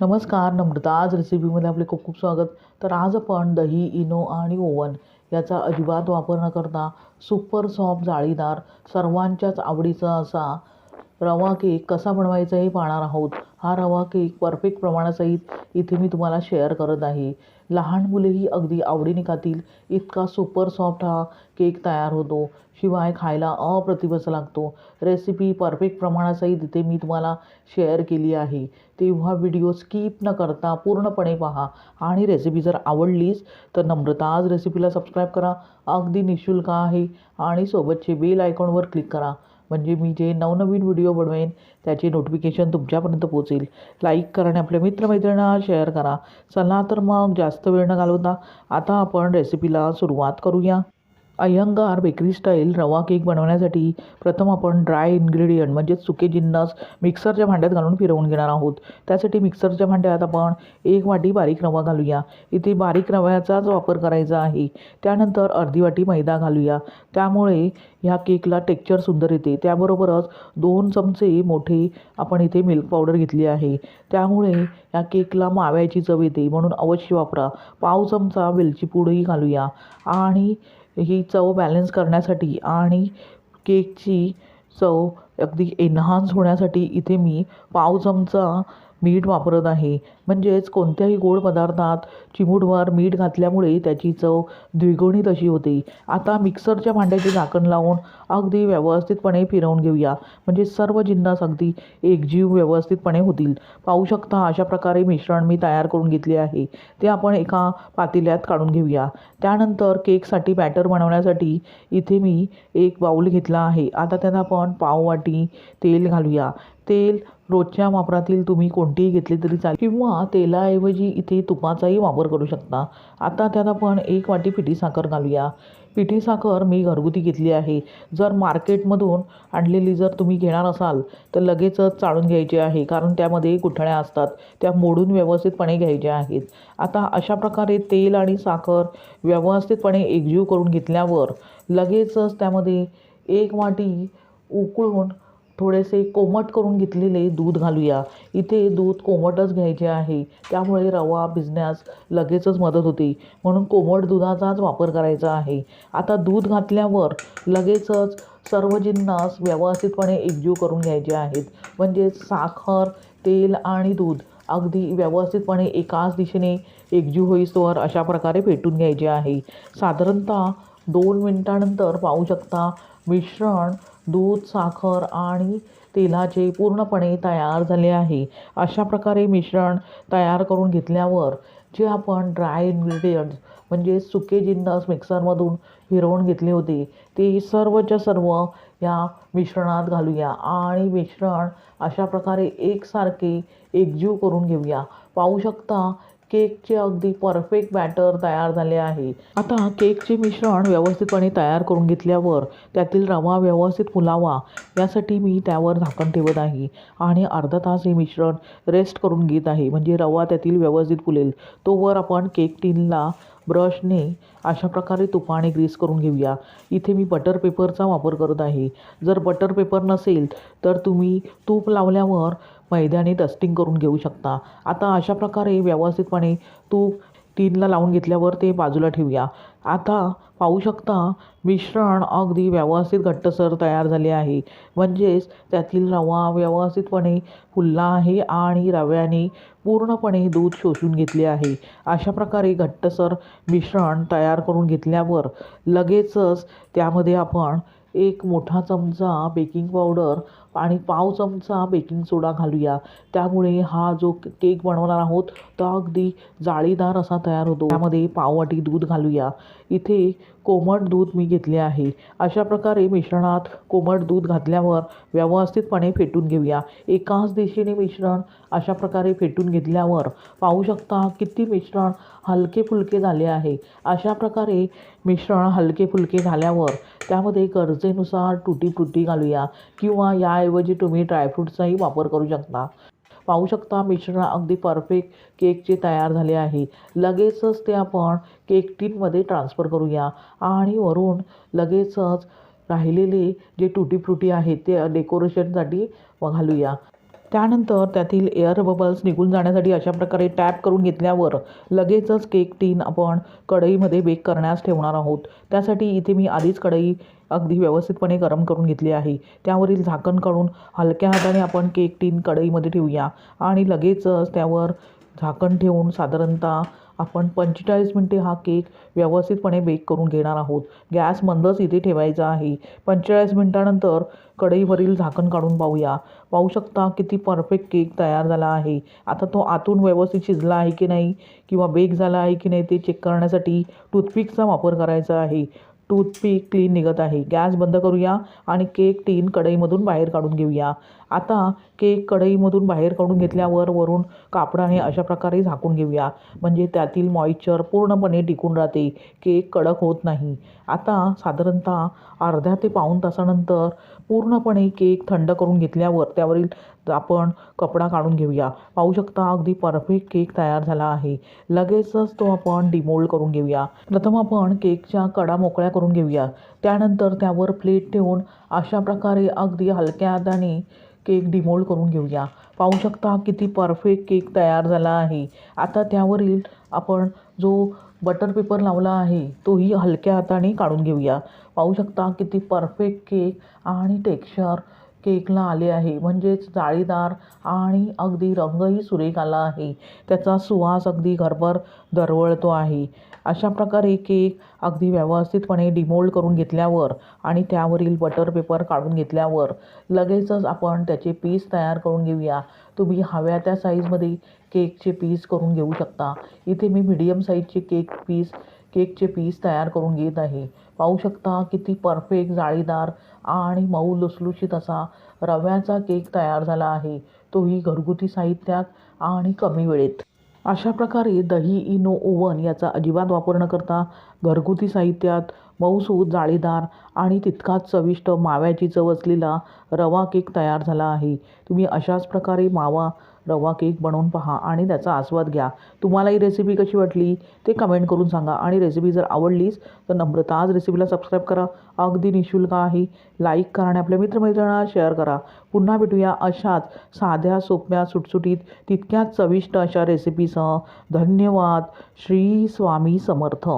नमस्कार, नम्रता आज रेसिपीमध्ये आपले खूप खूप स्वागत. तर आज आपण दही, इनो आणि ओव्हन याचा अजिबात वापर न करता सुपर सॉफ्ट जाळीदार सर्वांच्याच आवडीचा असा रवा केक कसा बनवायचा हे पाहणार आहोत. हा रवा केक परफेक्ट प्रमाणासहित इथे मी तुम्हाला शेअर करत आहे. लहान मुलेही अगदी आवडीने खातील इतका सुपर सॉफ्ट हा केक तयार होतो. शिवाय खायला अप्रतिम असा लागतो. रेसिपी परफेक्ट प्रमाणासहित इथे मी तुम्हाला शेअर केली आहे. तेव्हा व्हिडिओ स्किप न करता पूर्णपणे पहा आणि रेसिपी जर आवडलीच तर नम्रता आज रेसिपीला सबस्क्राईब करा. अगदी निःशुल्क आहे आणि सोबतचे बेल आयकॉनवर क्लिक करा म्हणजे मी जे नवनवीन व्हिडिओ बनवेन त्याचे नोटिफिकेशन तुमच्यापर्यंत पोहोचेल. लाईक करा आणि आपल्या मित्रमैत्रिणींना शेअर करा. चला तर मग जास्त वेळ न घालवता आता आपण रेसिपीला सुरुवात करूया. अय्यंगार बेकरी स्टाईल रवा केक बनवण्यासाठी प्रथम आपण ड्राय इन्ग्रेडियंट म्हणजेच सुके जिन्नस मिक्सरच्या भांड्यात घालून फिरवून घेणार आहोत. त्यासाठी मिक्सरच्या भांड्यात आपण 1 वाटी बारीक रवा घालूया. इथे बारीक रव्याचाच वापर करायचा आहे. त्यानंतर अर्धी वाटी मैदा घालूया. त्यामुळे ह्या केकला टेक्स्चर सुंदर येते. त्याबरोबरच 2 चमचे मोठे आपण इथे मिल्क पावडर घेतली आहे. त्यामुळे या केकला माव्याची चव येते म्हणून अवश्य वापरा. पाव चमचा वेलची पूडही घालूया आणि ही चव बॅलन्स करण्यासाठी आणि केकची चव अगदी एन्हान्स होण्यासाठी इथे मी पाव चमचा मीठ वापरत आहे. म्हणजेच कोणत्याही गोड पदार्थात चिमूटभर मीठ घातल्यामुळे त्याची चव द्विगुणित अशी होते. आता मिक्सरच्या भांड्याचे झाकण लावून अगदी व्यवस्थितपणे फिरवून घेऊया म्हणजे सर्व जिन्नस अगदी एकजीव व्यवस्थितपणे होतील. पाहू शकता अशा प्रकारे मिश्रण मी तयार करून घेतले आहे. ते आपण एका पातेल्यात काढून घेऊया. त्यानंतर केकसाठी बॅटर बनवण्यासाठी इथे मी एक बाउल घेतला आहे. आता त्यात आपण पाव वाटी तेल घालूया. तेल रोजच्या वापरातील तुम्ही कोणतीही घेतली तरी चालेल किंवा तेलाऐवजी इथे तुपाचाही वापर करू शकता. आता त्यात आपण 1 वाटी पिठी साखर घालूया. पिठी साखर मी घरगुती घेतली आहे. जर मार्केटमधून आणलेली जर तुम्ही घेणार असाल तर लगेचच चाळून घ्यायची आहे कारण त्यामध्ये गुठळ्या असतात. त्या मोडून व्यवस्थितपणे घ्यायच्या आहेत. आता अशा प्रकारे तेल आणि साखर व्यवस्थितपणे एकजीव करून घेतल्यावर लगेचच त्यामध्ये 1 वाटी उकळून थोडेसे कोमट करून घेतलेले दूध घालूया. इथे दूध कोमटच घ्यायचे आहे. त्यामुळे रवा भिजण्यास लगेचच मदत होते म्हणून कोमट दुधाचाच वापर करायचा आहे. आता दूध घातल्यावर लगेचच सर्व जिन्नस व्यवस्थितपणे एकजीव करून घ्यायचे आहेत. म्हणजे साखर, तेल आणि दूध अगदी व्यवस्थितपणे एकाच दिशेने एकजीव होईस्तोवर अशा प्रकारे फेटून घ्यायचे आहे. साधारणतः 2 मिनिटानंतर पाहू शकता मिश्रण दूध, साखर आणि तेलाचे पूर्णपणे तयार झाले आहे. अशा प्रकारे मिश्रण तयार करून घेतल्यावर जे आपण ड्राय इन्ग्रेडियंट्स म्हणजे सुके जिन्नस मिक्सरमधून फिरवून घेतले होते ते सर्वच्या सर्व या मिश्रणात घालूया आणि मिश्रण अशा प्रकारे एकसारखे एकजीव करून घेऊया. पाहू शकता केकचे अगदी परफेक्ट बॅटर तयार झाले आहे. आता केकचे मिश्रण व्यवस्थितपणे तयार करून घेतल्यावर त्यातील रवा व्यवस्थित फुलावा यासाठी मी त्यावर झाकण ठेवत आहे आणि अर्धा तास हे मिश्रण रेस्ट करून घेत आहे म्हणजे रवा त्यातील व्यवस्थित फुलेल. तोवर आपण केक टिनला ब्रशने अशा प्रकारे तुपाने ग्रीस करून घेऊया. इथे मी बटर पेपरचा वापर करत आहे. जर बटर पेपर नसेल तर तुम्ही तूप लावल्यावर मैद्याने डस्टिंग करून घेऊ शकता. आता अशा प्रकारे व्यवस्थितपणे तूप टिनला लावून घेतल्यावर ते बाजूला ठेवूया. आता पाहू शकता मिश्रण अगदी व्यवस्थित घट्टसर तयार झाले आहे. म्हणजेच त्यातील रवा व्यवस्थितपणे फुलला आहे आणि रव्याने पूर्णपणे दूध शोषून घेतले आहे. अशा प्रकारे घट्टसर मिश्रण तयार करून घेतल्यावर लगेचच त्यामध्ये आपण 1 मोठा चमचा बेकिंग पावडर आणि पाव चमचा बेकिंग सोडा घालूया. त्यामुळे हा जो केक बनवणार आहोत तो अगदी जाळीदार असा तयार होतो. त्यामध्ये पाव वाटी दूध घालूया. इथे कोमट दूध मी घेतले आहे. अशा प्रकारे मिश्रणात कोमट दूध घातल्यावर व्यवस्थितपणे फेटून घेऊया. एकाच दिशेने मिश्रण अशा प्रकारे फेटून घेतल्यावर पाहू शकता किती मिश्रण हलके फुलके झाले आहे. अशा प्रकारे मिश्रण हलके फुलके झाल्यावर त्यामध्ये गरजेनुसार टुटी फ्रुटी घालूया किंवा याऐवजी तुम्ही ड्रायफ्रूट्सचाही वापर करू शकता. पाहू शकता मिश्रण अगदी परफेक्ट केकचे तयार झाले आहे. लगेचच ते आपण केक टिनमध्ये ट्रान्सफर करूया आणि वरून लगेचच राहिलेले जे टुटी फ्रुटी आहेत ते डेकोरेशनसाठी घालूया. त्यानंतर त्यातील एअर बबल्स निघून जाण्यासाठी अशा प्रकारे टॅप करून घेतल्यावर लगेचच केक टीन आपण कढईमध्ये बेक करण्यास ठेवणार आहोत. त्यासाठी इथे मी आधीच कढई अगदी व्यवस्थितपणे गरम करून घेतली आहे. त्यावरील झाकण काढून हलक्या हाताने आपण केक टीन कढईमध्ये ठेवूया आणि लगेचच त्यावर झाकण ठेवून साधारणतः आपण 45 मिनिटे हा केक व्यवस्थितपणे बेक करून घेणार आहोत. गॅस मंदच इथे ठेवायचा आहे. 45 मिनिटानंतर कढईवरील झाकण काढून पाहूया. पाहू शकता किती परफेक्ट केक तयार झाला आहे. आता तो आतून व्यवस्थित शिजला आहे की नाही किंवा बेक झाला आहे की नाही ते चेक करण्यासाठी टूथपिकचा वापर करायचा आहे. टूथपिक क्लीन निघत आहे. गॅस बंद करूया आणि केक टीन कढईमधून बाहेर काढून घेऊया. आता केक कढईमधून बाहेर काढून घेतल्यावर वरून कापडाने अशा प्रकारे झाकून घेऊया, म्हणजे त्यातील मॉइश्चर पूर्णपणे टिकून राहते, केक कडक होत नाही. आता साधारणतः अर्ध्या ते पाऊण तासानंतर पूर्णपणे केक थंड करून घेतल्यावर त्यावरील आपण कपडा काढून घेऊया. पाहू शकता अगदी परफेक्ट केक तयार झाला आहे. लगेचच तो आपण डिमोल्ड करून घेऊया. प्रथम आपण केकच्या कडा मोकळ्या करून घेऊया. त्यानंतर त्यावर प्लेट ठेवून अशा प्रकारे अगदी हलक्या हाताने केक डिमोल्ड करून घेऊया. पाहू शकता किती परफेक्ट केक तयार झाला आहे. आता त्यावरील आपण जो बटर पेपर लावला आहे तोही हलक्या हाताने काढून घेऊया. पाहू शकता किती परफेक्ट केक आणि टेक्स्चर केकला आले आहे, म्हणजेच जाळीदार आणि अगदी रंगही सुरेख आला आहे. त्याचा सुवास अगदी घरभर दरवळतो आहे. अशा प्रकारे केक अगदी व्यवस्थितपणे डिमोल्ड करून घेतल्यावर आणि त्यावरील बटर पेपर काढून घेतल्यावर लगेचच आपण त्याचे पीस तयार करून घेऊया. तुम्ही हव्या त्या साईजमध्ये केकचे पीस करून घेऊ शकता. इथे मी मीडियम साईजचे केकचे पीस तयार करून घेत आहे. पाहू शकता किती परफेक्ट जाळीदार आणि मऊ लुसलुशीत असा रव्याचा केक तयार झाला आहे, तोही घरगुती साहित्यात आणि कमी वेळेत. अशा प्रकारे दही इनो ओव्हन याचा अजिबात वापर न करता घरगुती साहित्यात मऊसूत जाळीदार आणि तितकाच चविष्ट माव्याची चव असलेला रवा केक तयार झाला आहे. तुम्ही अशाच प्रकारे मावा रवा केक बनवून पहा आणि त्याचा आस्वाद घ्या. तुम्हाला ही रेसिपी कशी वाटली ते कमेंट करून सांगा आणि रेसिपी जर आवडलीच तर नम्रता आज रेसिपीला सबस्क्राईब करा. अगदी निःशुल्क आहे. लाईक करा आणि आपल्या मित्रमैत्रिणींना शेअर करा. पुन्हा भेटूया अशाच साध्या सोप्या सुटसुटीत तितक्याच चविष्ट अशा रेसिपीसह. धन्यवाद. श्री स्वामी समर्थ.